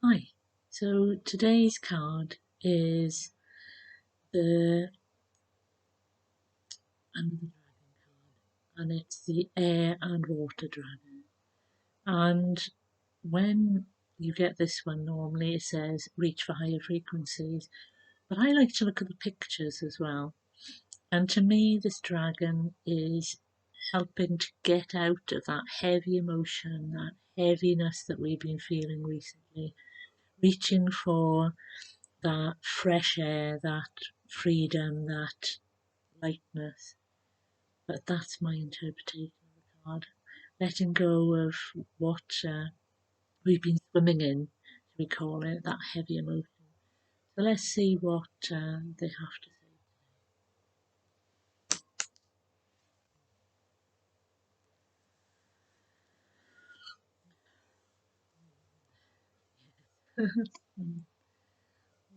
Hi, so today's card is the another dragon card, and it's the air and water dragon. And when you get this one, normally it says reach for higher frequencies, but I like to look at the pictures as well. And to me, this dragon is helping to get out of that heavy emotion, that heaviness that we've been feeling recently, reaching for that fresh air, that freedom, that lightness. But that's my interpretation of the card. Letting go of what we've been swimming in, we call it, that heavy emotion. So let's see what they have to say.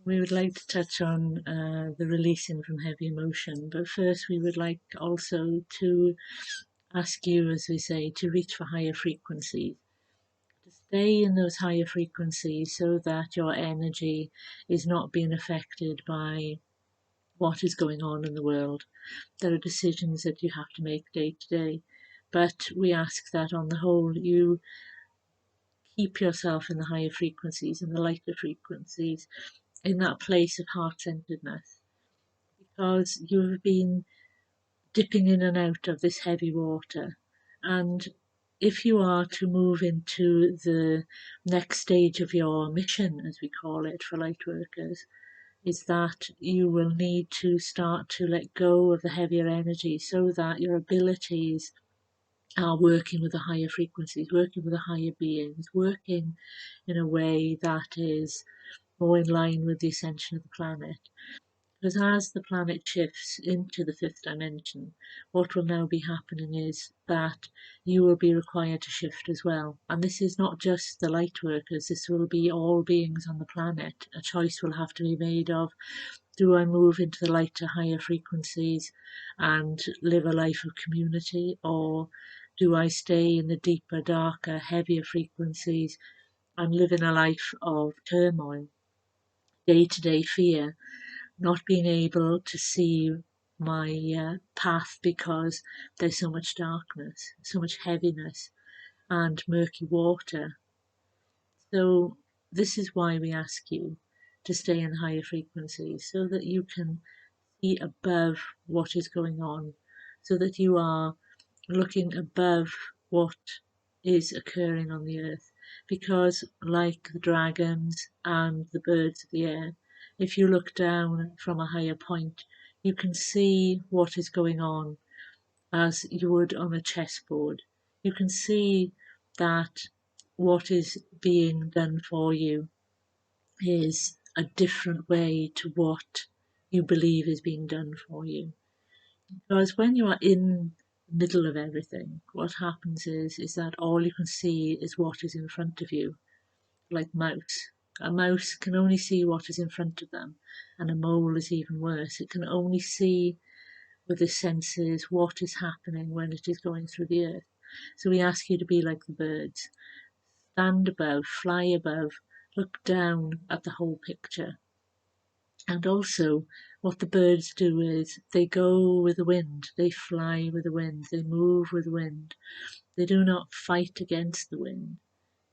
We would like to touch on the releasing from heavy emotion, but first we would like also to ask you, as we say, to reach for higher frequencies, to stay in those higher frequencies so that your energy is not being affected by what is going on in the world. There are decisions that you have to make day to day, but we ask that on the whole you keep yourself in the higher frequencies and the lighter frequencies, in that place of heart-centeredness, because you have been dipping in and out of this heavy water. And if you are to move into the next stage of your mission, as we call it for light workers, is that you will need to start to let go of the heavier energy so that your abilities are working with the higher frequencies, working with the higher beings, working in a way that is more in line with the ascension of the planet. Because as the planet shifts into the fifth dimension, what will now be happening is that you will be required to shift as well. And this is not just the light workers, this will be all beings on the planet. A choice will have to be made of, do I move into the lighter, higher frequencies and live a life of community, or do I stay in the deeper, darker, heavier frequencies and live in a life of turmoil, day to day fear, not being able to see my path because there's so much darkness, so much heaviness, and murky water. So, this is why we ask you to stay in higher frequencies so that you can see above what is going on, so that you are looking above what is occurring on the earth. Because, like the dragons and the birds of the air, if you look down from a higher point, you can see what is going on as you would on a chessboard. You can see that what is being done for you is a different way to what you believe is being done for you. Because when you are in the middle of everything, what happens is that all you can see is what is in front of you, like mouse. A mouse can only see what is in front of them, and a mole is even worse. It can only see with its senses what is happening when it is going through the earth. So we ask you to be like the birds. Stand above, fly above, look down at the whole picture. And also, what the birds do is they go with the wind, they fly with the wind, they move with the wind. They do not fight against the wind,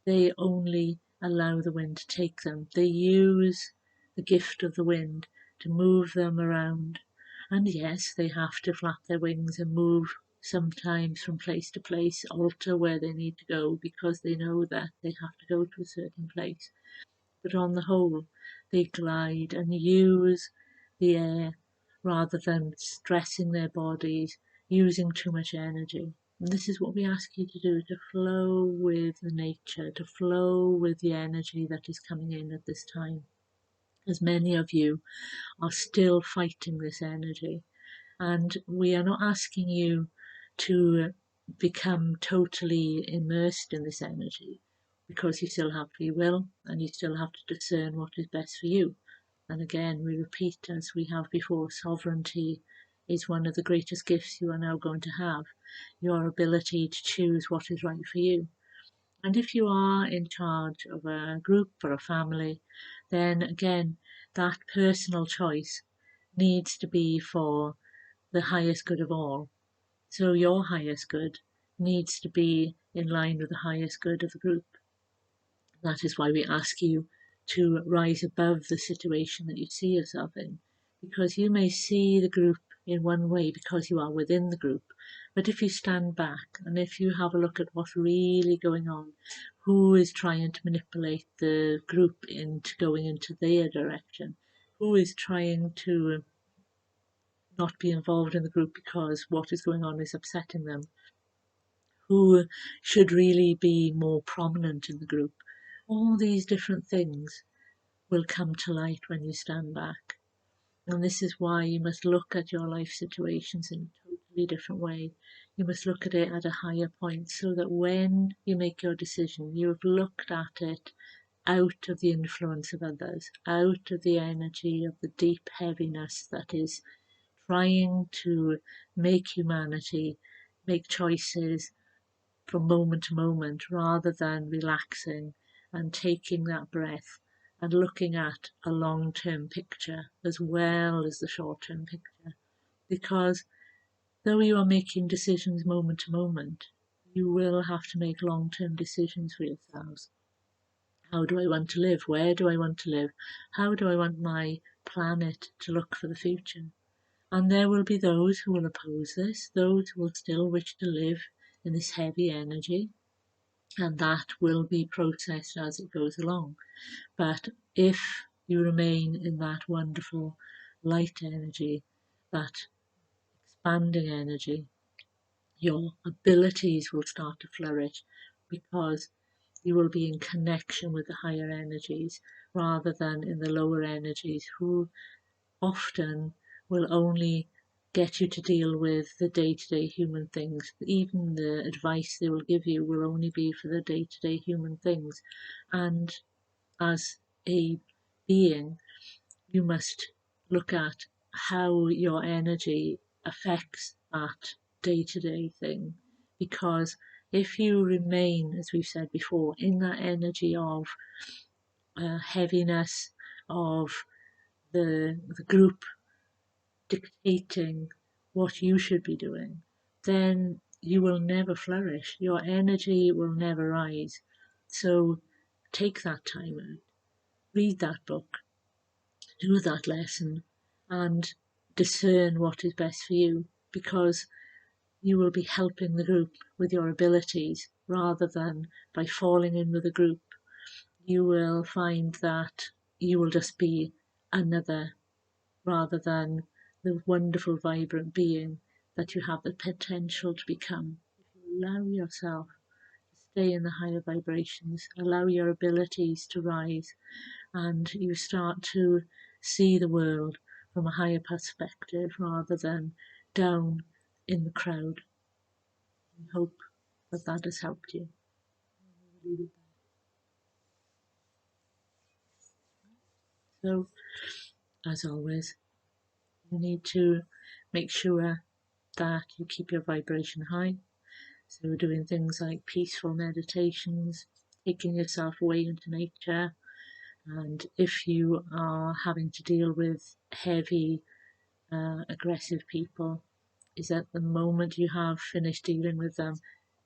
they only allow the wind to take them. They use the gift of the wind to move them around. And yes, they have to flap their wings and move sometimes from place to place, alter where they need to go because they know that they have to go to a certain place. But on the whole, they glide and use the air rather than stressing their bodies, using too much energy. And this is what we ask you to do, to flow with the nature, to flow with the energy that is coming in at this time. As many of you are still fighting this energy. And we are not asking you to become totally immersed in this energy, because you still have free will and you still have to discern what is best for you. And again, we repeat, as we have before, sovereignty is one of the greatest gifts you are now going to have, your ability to choose what is right for you. And if you are in charge of a group or a family, then again, that personal choice needs to be for the highest good of all. So your highest good needs to be in line with the highest good of the group. That is why we ask you to rise above the situation that you see yourself in, because you may see the group in one way because you are within the group. But if you stand back and if you have a look at what's really going on, who is trying to manipulate the group into going into their direction, who is trying to not be involved in the group because what is going on is upsetting them, who should really be more prominent in the group. All these different things will come to light when you stand back. And this is why you must look at your life situations in a totally different way. You must look at it at a higher point so that when you make your decision, you have looked at it out of the influence of others, out of the energy of the deep heaviness that is trying to make humanity make choices from moment to moment rather than relaxing and taking that breath and looking at a long term picture as well as the short term picture. Because though you are making decisions moment to moment, you will have to make long term decisions for yourselves. How do I want to live? Where do I want to live? How do I want my planet to look for the future? And there will be those who will oppose this, those who will still wish to live in this heavy energy, and that will be processed as it goes along. But if you remain in that wonderful light energy, that expanding energy, your abilities will start to flourish because you will be in connection with the higher energies rather than in the lower energies who often will only get you to deal with the day to day human things. Even the advice they will give you will only be for the day to day human things. And as a being, you must look at how your energy affects that day to day thing. Because if you remain, as we've said before, in that energy of heaviness, of the group dictating what you should be doing, then you will never flourish. Your energy will never rise. So take that time out, read that book, do that lesson, and discern what is best for you because you will be helping the group with your abilities rather than by falling in with the group. You will find that you will just be another rather than the wonderful, vibrant being that you have the potential to become. If you allow yourself to stay in the higher vibrations, allow your abilities to rise, and you start to see the world from a higher perspective rather than down in the crowd. I hope that that has helped you. So, as always, you need to make sure that you keep your vibration high. So, doing things like peaceful meditations, taking yourself away into nature, and if you are having to deal with heavy, aggressive people, is at the moment you have finished dealing with them,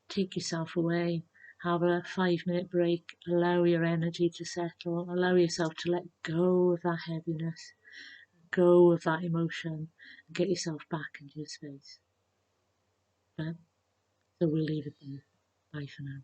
take yourself away, have a 5 minute break, allow your energy to settle, allow yourself to let go of that heaviness, go of that emotion, and get yourself back into your space. But, so we'll leave it there. Bye for now.